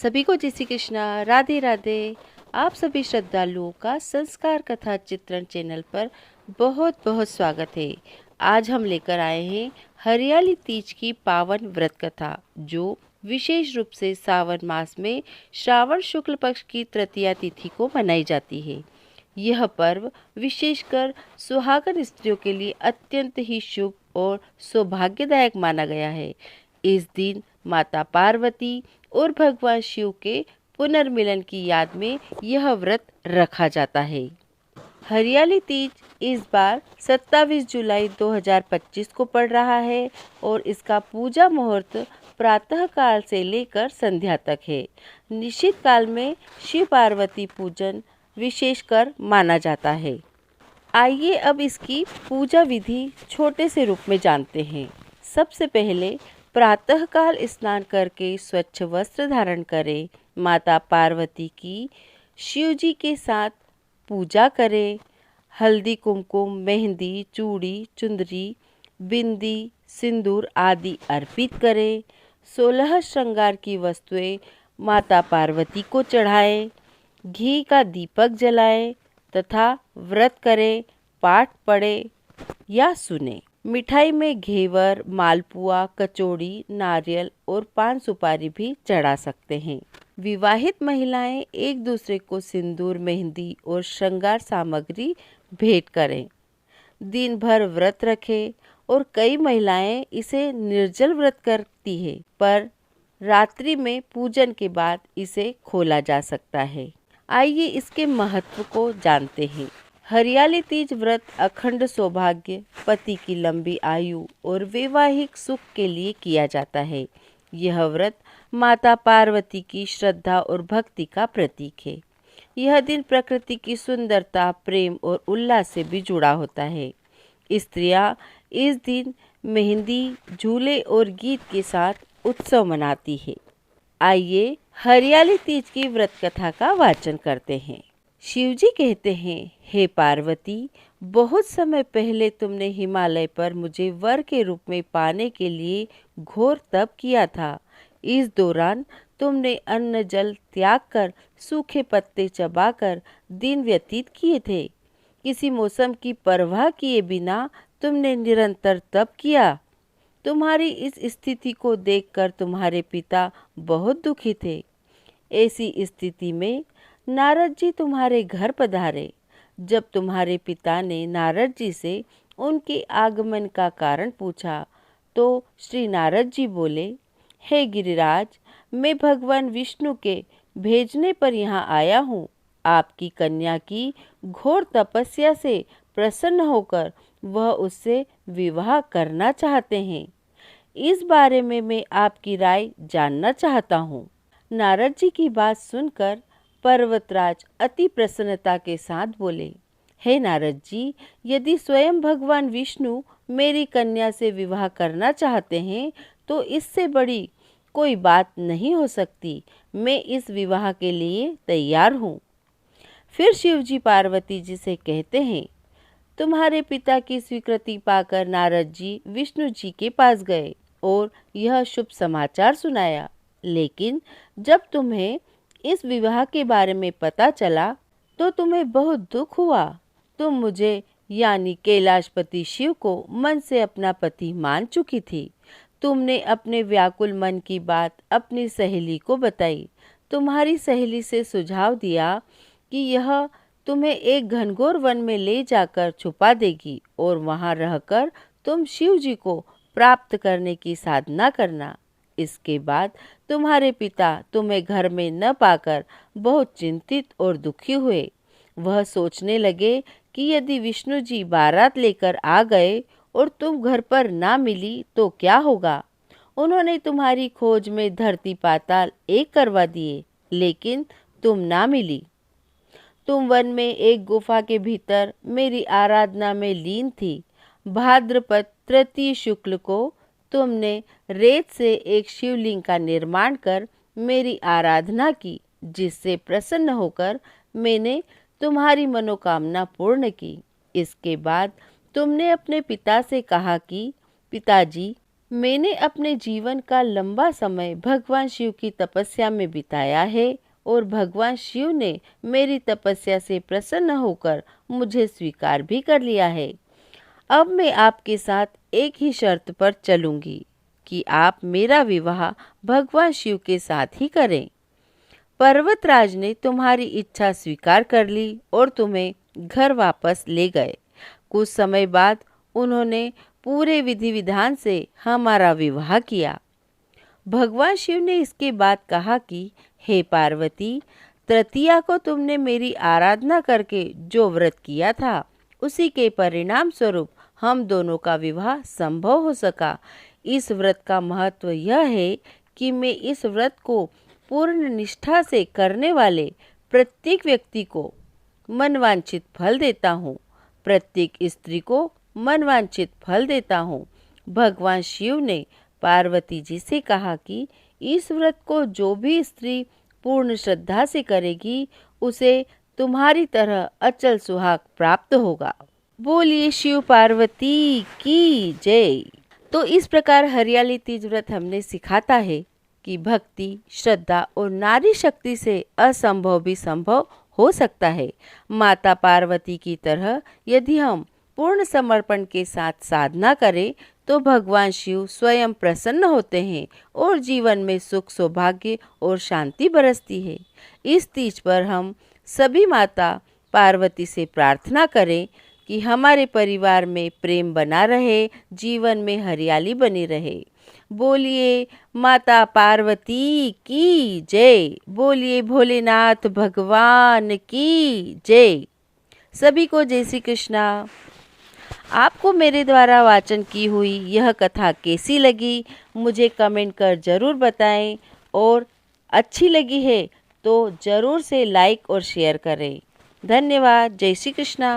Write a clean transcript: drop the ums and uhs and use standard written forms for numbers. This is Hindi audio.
सभी को जय श्री कृष्णा, राधे राधे। आप सभी श्रद्धालुओं का संस्कार कथा चित्रण चैनल पर बहुत बहुत स्वागत है। आज हम लेकर आए हैं हरियाली तीज की पावन व्रत कथा, जो विशेष रूप से सावन मास में श्रावण शुक्ल पक्ष की तृतीया तिथि को मनाई जाती है। यह पर्व विशेषकर सुहागन स्त्रियों के लिए अत्यंत ही शुभ और सौभाग्यदायक माना गया है। इस दिन माता पार्वती और भगवान शिव के पुनर्मिलन की याद में यह व्रत रखा जाता है। हरियाली तीज इस बार 27 जुलाई 2025 को पड़ रहा है और इसका पूजा मुहूर्त प्रातः काल से लेकर संध्या तक है। निश्चित काल में शिव पार्वती पूजन विशेषकर माना जाता है। आइए अब इसकी पूजा विधि छोटे से रूप में जानते हैं। सबसे पहले प्रातःकाल स्नान करके स्वच्छ वस्त्र धारण करें। माता पार्वती की शिव जी के साथ पूजा करें। हल्दी, कुमकुम, मेहंदी, चूड़ी, चुंदरी, बिंदी, सिंदूर आदि अर्पित करें। 16 श्रृंगार की वस्तुएं माता पार्वती को चढ़ाएं। घी का दीपक जलाएं तथा व्रत करें, पाठ पढ़ें या सुने। मिठाई में घेवर, मालपुआ, कचौड़ी, नारियल और पान सुपारी भी चढ़ा सकते हैं। विवाहित महिलाएं एक दूसरे को सिंदूर, मेहंदी और श्रृंगार सामग्री भेंट करें। दिन भर व्रत रखें और कई महिलाएं इसे निर्जल व्रत करती है, पर रात्रि में पूजन के बाद इसे खोला जा सकता है। आइए इसके महत्व को जानते हैं। हरियाली तीज व्रत अखंड सौभाग्य, पति की लंबी आयु और वैवाहिक सुख के लिए किया जाता है। यह व्रत माता पार्वती की श्रद्धा और भक्ति का प्रतीक है। यह दिन प्रकृति की सुंदरता, प्रेम और उल्लास से भी जुड़ा होता है। स्त्रियां इस दिन मेहंदी, झूले और गीत के साथ उत्सव मनाती है। आइए हरियाली तीज की व्रत कथा का वाचन करते हैं। शिवजी कहते हैं, हे पार्वती, बहुत समय पहले तुमने हिमालय पर मुझे वर के रूप में पाने के लिए घोर तप किया था। इस दौरान तुमने अन्न जल त्याग कर, सूखे पत्ते चबाकर दिन व्यतीत किए थे। किसी मौसम की परवाह किए बिना तुमने निरंतर तप किया। तुम्हारी इस स्थिति को देखकर तुम्हारे पिता बहुत दुखी थे। ऐसी स्थिति में नारद जी तुम्हारे घर पधारे। जब तुम्हारे पिता ने नारद जी से उनके आगमन का कारण पूछा, तो श्री नारद जी बोले, हे गिरिराज, मैं भगवान विष्णु के भेजने पर यहाँ आया हूँ। आपकी कन्या की घोर तपस्या से प्रसन्न होकर वह उससे विवाह करना चाहते हैं। इस बारे में मैं आपकी राय जानना चाहता हूँ। नारद जी की बात सुनकर पर्वतराज अति प्रसन्नता के साथ बोले, हे नारद जी, यदि स्वयं भगवान विष्णु मेरी कन्या से विवाह करना चाहते हैं तो इससे बड़ी कोई बात नहीं हो सकती। मैं इस विवाह के लिए तैयार हूँ। फिर शिवजी पार्वती जी से कहते हैं, तुम्हारे पिता की स्वीकृति पाकर नारद जी विष्णु जी के पास गए और यह शुभ समाचार सुनाया। लेकिन जब तुम्हें इस विवाह के बारे में पता चला तो तुम्हें बहुत दुख हुआ। तुम मुझे यानी कैलाशपति शिव को मन से अपना पति मान चुकी थी। तुमने अपने व्याकुल मन की बात अपनी सहेली को बताई। तुम्हारी सहेली से सुझाव दिया कि यह तुम्हें एक घनघोर वन में ले जाकर छुपा देगी और वहां रहकर तुम शिव जी को प्राप्त करने की साधना करना। इसके बाद तुम्हारे पिता तुम्हें घर में न पाकर बहुत चिंतित और दुखी हुए। वह सोचने लगे कि यदि विष्णु जी बारात लेकर आ गए और तुम घर पर ना मिली तो क्या होगा। उन्होंने तुम्हारी खोज में धरती पाताल एक करवा दिए, लेकिन तुम ना मिली। तुम वन में एक गुफा के भीतर मेरी आराधना में लीन थी। भाद्रपद तृतीय शुक्ल को तुमने रेत से एक शिवलिंग का निर्माण कर मेरी आराधना की, जिससे प्रसन्न होकर मैंने तुम्हारी मनोकामना पूर्ण की। इसके बाद तुमने अपने पिता से कहा कि पिताजी, मैंने अपने जीवन का लंबा समय भगवान शिव की तपस्या में बिताया है और भगवान शिव ने मेरी तपस्या से प्रसन्न होकर मुझे स्वीकार भी कर लिया है। अब मैं आपके साथ एक ही शर्त पर चलूंगी कि आप मेरा विवाह भगवान शिव के साथ ही करें। पर्वतराज ने तुम्हारी इच्छा स्वीकार कर ली और तुम्हें घर वापस ले गए। कुछ समय बाद उन्होंने पूरे विधि विधान से हमारा विवाह किया। भगवान शिव ने इसके बाद कहा कि हे पार्वती, तृतीया को तुमने मेरी आराधना करके जो व्रत किया था उसी के परिणाम स्वरूप हम दोनों का विवाह संभव हो सका। इस व्रत का महत्व यह है कि मैं इस व्रत को पूर्ण निष्ठा से करने वाले प्रत्येक व्यक्ति को मनवांछित फल देता हूँ। प्रत्येक स्त्री को मनवांछित फल देता हूँ। भगवान शिव ने पार्वती जी से कहा कि इस व्रत को जो भी स्त्री पूर्ण श्रद्धा से करेगी उसे तुम्हारी तरह अचल सुहाग प्राप्त होगा। बोलिए शिव पार्वती की जय। तो इस प्रकार हरियाली तीज व्रत हमने सिखाता है कि भक्ति, श्रद्धा और नारी शक्ति से असंभव भी संभव हो सकता है। माता पार्वती की तरह यदि हम पूर्ण समर्पण के साथ साधना करें तो भगवान शिव स्वयं प्रसन्न होते हैं और जीवन में सुख, सौभाग्य और शांति बरसती है। इस तीज पर हम सभी माता पार्वती से प्रार्थना करें कि हमारे परिवार में प्रेम बना रहे, जीवन में हरियाली बनी रहे। बोलिए माता पार्वती की जय। बोलिए भोलेनाथ भगवान की जय। सभी को जय श्री कृष्णा। आपको मेरे द्वारा वाचन की हुई यह कथा कैसी लगी मुझे कमेंट कर ज़रूर बताएं और अच्छी लगी है तो ज़रूर से लाइक और शेयर करें। धन्यवाद। जय श्री कृष्णा।